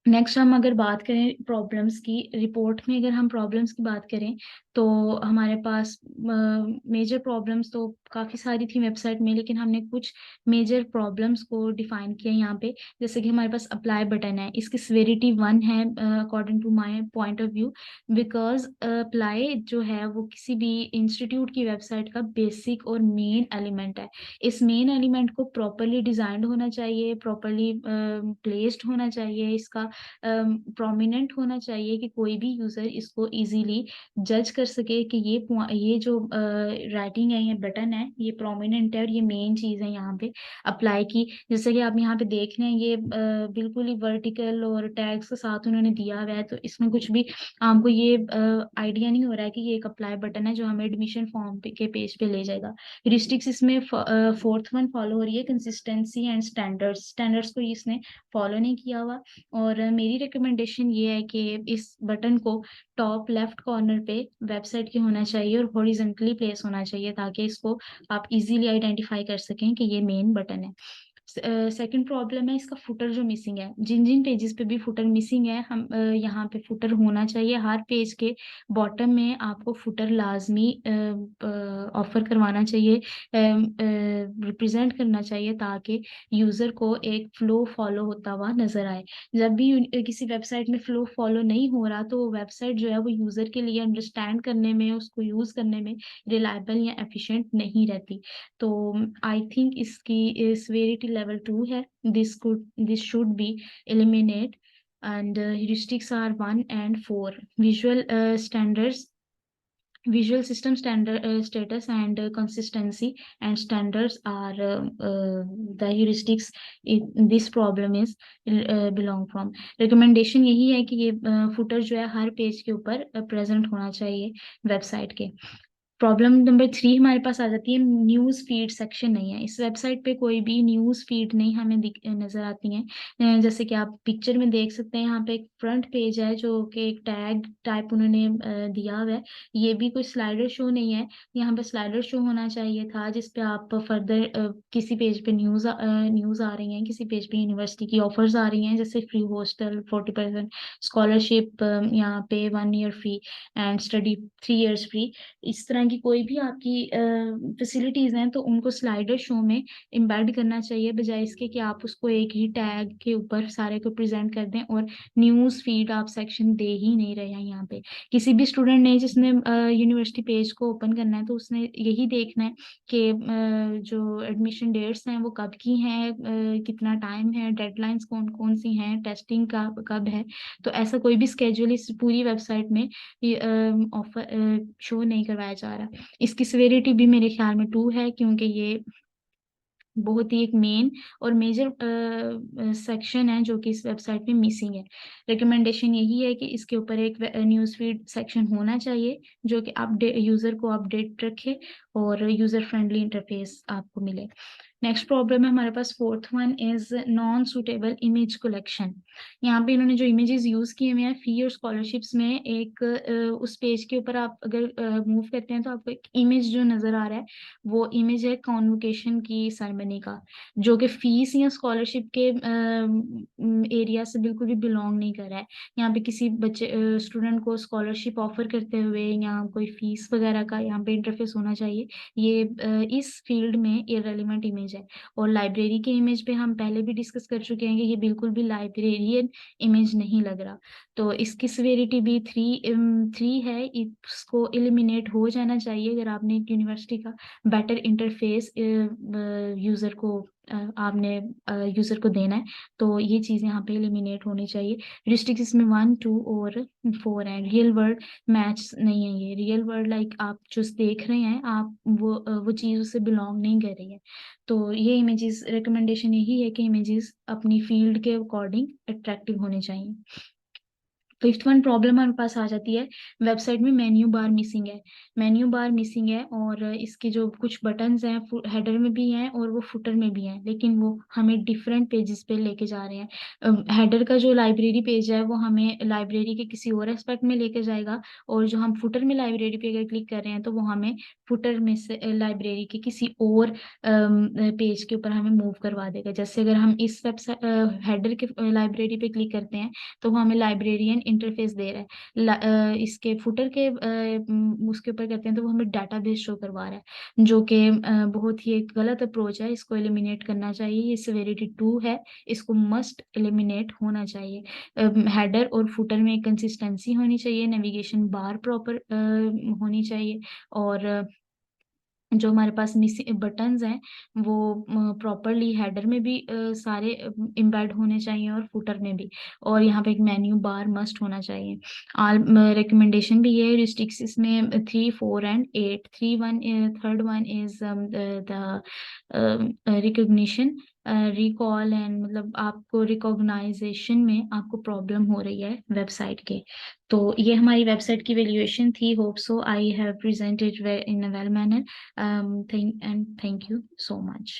नेक्स्ट हम अगर बात करें प्रॉब्लम्स की, रिपोर्ट में अगर हम प्रॉब्लम्स की बात करें तो हमारे पास मेजर प्रॉब्लम्स तो काफ़ी सारी थी वेबसाइट में, लेकिन हमने कुछ मेजर प्रॉब्लम्स को डिफाइन किया यहाँ पे। जैसे कि हमारे पास अप्लाई बटन है, इसकी सिविरिटी 1 है according to my point of view, because apply जो है वो किसी भी इंस्टीट्यूट की वेबसाइट का बेसिक और मेन एलिमेंट है। इस मेन एलिमेंट को प्रॉपरली डिजाइंड होना चाहिए, प्रॉपरली प्लेस्ड होना चाहिए, इसका प्रोमिनेंट होना चाहिए कि कोई भी यूजर इसको इजीली जज कर सके कि ये जो राइटिंग है, ये बटन है, ये प्रोमिनेंट है और ये मेन चीज है यहाँ पे अप्लाई की। जैसे कि आप यहाँ पे देख रहे हैं ये बिल्कुल ही वर्टिकल और टैग्स के साथ उन्होंने दिया हुआ है, तो इसमें कुछ भी आपको ये आइडिया नहीं हो रहा है कि ये एक अप्लाई बटन है जो हमें एडमिशन फॉर्म के पेज पे ले जाएगा। ह्यूरिस्टिक्स इसमें फोर्थ वन फॉलो हो रही है, कंसिस्टेंसी एंड स्टैंडर्ड्स। स्टैंडर्ड्स को इसने फॉलो नहीं किया हुआ। और मेरी रिकमेंडेशन ये है कि इस बटन को टॉप लेफ्ट कॉर्नर पे वेबसाइट के होना चाहिए और हॉरिजॉन्टली प्लेस होना चाहिए ताकि इसको आप इजीली आइडेंटिफाई कर सकें कि ये मेन बटन है। सेकंड प्रॉब्लम है इसका फुटर जो मिसिंग है। जिन जिन पेजेस पे भी फुटर मिसिंग है, हम यहाँ पे फुटर होना चाहिए। हर पेज के बॉटम में आपको फुटर लाजमी ऑफर करवाना चाहिए, रिप्रेजेंट करना चाहिए ताकि यूजर को एक फ्लो फॉलो होता हुआ नजर आए। जब भी किसी वेबसाइट में फ्लो फॉलो नहीं हो रहा तो वो वेबसाइट जो है वो यूजर के लिए अंडरस्टैंड करने में, उसको यूज करने में रिलायबल या एफिशिएंट नहीं रहती। तो आई थिंक इसकी severity level 2 है। This should be eliminate, and heuristics are 1 and 4. Visual system standard status and consistency and standards are the heuristics this problem is belong from. Recommendation यही है कि ये footer जो है हर पेज के ऊपर present होना चाहिए वेबसाइट के। प्रॉब्लम नंबर 3 हमारे पास आ जाती है, न्यूज फीड सेक्शन नहीं है इस वेबसाइट पे। कोई भी न्यूज फीड नहीं हमें नजर आती है। जैसे कि आप पिक्चर में देख सकते हैं, यहाँ पे एक फ्रंट पेज है जो कि एक टैग टाइप उन्होंने दिया हुआ है। ये भी कोई स्लाइडर शो नहीं है। यहाँ पे स्लाइडर शो होना चाहिए था जिसपे आप फर्दर किसी पेज पे न्यूज आ रही हैं, किसी पेज पे यूनिवर्सिटी की ऑफर्स आ रही हैं, जैसे फ्री हॉस्टल, 40% स्कॉलरशिप, यहाँ पे 1 year free and study 3 years free. इस तरह की कोई भी आपकी फैसिलिटीज हैं तो उनको स्लाइडर शो में एम्बेड करना चाहिए, बजाय इसके कि आप उसको एक ही टैग के ऊपर सारे को प्रेजेंट कर दें। और न्यूज फीड आप सेक्शन दे ही नहीं रहे हैं यहाँ पे। किसी भी स्टूडेंट ने जिसने यूनिवर्सिटी पेज को ओपन करना है तो उसने यही देखना है कि जो एडमिशन डेट्स हैं वो कब की हैं, कितना टाइम है, डेडलाइंस कौन कौन सी हैं, टेस्टिंग का कब है। तो ऐसा कोई भी स्केड्यूल इस पूरी वेबसाइट में ऑफर शो नहीं करवाया जा रहा। इसकी सिविरिटी भी मेरे ख्याल में 2 है, क्योंकि ये बहुत ही एक मेन और मेजर सेक्शन है जो कि इस वेबसाइट में मिसिंग है। रिकमेंडेशन यही है कि इसके ऊपर एक न्यूज़ फीड सेक्शन होना चाहिए जो कि अपडेट यूजर को अपडेट रखे और यूजर फ्रेंडली इंटरफेस आपको मिले। नेक्स्ट प्रॉब्लम है हमारे पास, fourth one is non suitable image collection. यहाँ पे इन्होंने जो इमेजेस यूज किए हुए हैं फी और स्कॉलरशिप्स में, एक उस पेज के ऊपर आप अगर मूव करते हैं तो आपको एक इमेज जो नजर आ रहा है वो इमेज है कॉन्वोकेशन की सेरेमनी का, जो कि फीस या स्कॉलरशिप के एरिया से बिल्कुल भी बिलोंग नहीं कर रहा है। यहाँ पे किसी बच्चे स्टूडेंट को स्कॉलरशिप ऑफर करते हुए या कोई फीस वगैरह का यहाँ पे इंटरफेस होना चाहिए, ये इस फील्ड में इररेलेवेंट इमेज है। और लाइब्रेरी के इमेज पे हम पहले भी डिस्कस कर चुके हैं कि ये बिल्कुल भी लाइब्रेरियन इमेज नहीं लग रहा। तो इसकी सिवियरिटी भी 3 है, इसको एलिमिनेट हो जाना चाहिए अगर आपने एक यूनिवर्सिटी का बेटर इंटरफेस यूजर को आपने यूजर को देना है, तो ये चीज यहाँ पे एलिमिनेट होनी चाहिए। रिस्ट्रिक्ट इसमें 1, 2 और 4 है। रियल वर्ल्ड मैच नहीं है, ये रियल वर्ल्ड लाइक आप जो देख रहे हैं आप वो चीज उससे बिलोंग नहीं कर रही है। तो ये इमेजेस, रिकमेंडेशन यही है कि इमेजेस अपनी फील्ड के अकॉर्डिंग अट्रैक्टिव होने चाहिए। फिफ्थ वन प्रॉब्लम हमारे पास आ जाती है, वेबसाइट में मेन्यू बार मिसिंग है। मेन्यू बार मिसिंग है और इसके जो कुछ बटन्स हैं हेडर में भी हैं और वो फुटर में भी हैं, लेकिन वो हमें डिफरेंट पेजेस पे लेके जा रहे हैं। हेडर का जो लाइब्रेरी पेज है वो हमें लाइब्रेरी के किसी और एस्पेक्ट में लेके जाएगा, और जो हम फुटर में लाइब्रेरी पे अगर क्लिक कर रहे हैं तो वो हमें फुटर में से लाइब्रेरी के किसी और पेज के ऊपर हमें मूव करवा देगा। जैसे अगर हम इस वेबसाइट हेडर के लाइब्रेरी पे क्लिक करते हैं तो वो हमें लाइब्रेरियन इंटरफेस दे रहा है। इसके फुटर के उसके ऊपर करते हैं तो वो हमें डाटाबेस शो करवा रहा है, जो कि बहुत ही एक गलत अप्रोच है। इसको एलिमिनेट करना चाहिए, ये सिवियरिटी 2 है, इसको मस्ट एलिमिनेट होना चाहिए। हेडर और फुटर में कंसिस्टेंसी होनी चाहिए, नेविगेशन बार प्रॉपर होनी चाहिए, और जो हमारे पास मिसिंग बटन्स हैं वो प्रॉपरली हेडर में भी सारे एम्बेड होने चाहिए और फुटर में भी, और यहाँ पे एक मेन्यू बार मस्ट होना चाहिए। रिकमेंडेशन भी ये रिस्ट्रिक्स में 3, 4 and 8। 3 1 third one is the recognition recall and, मतलब आपको रिकॉग्नाइजेशन में आपको प्रॉब्लम हो रही है वेबसाइट के। तो ये हमारी वेबसाइट की वैल्यूएशन थी। Hope so I have presented in a well manner. Thank you so much.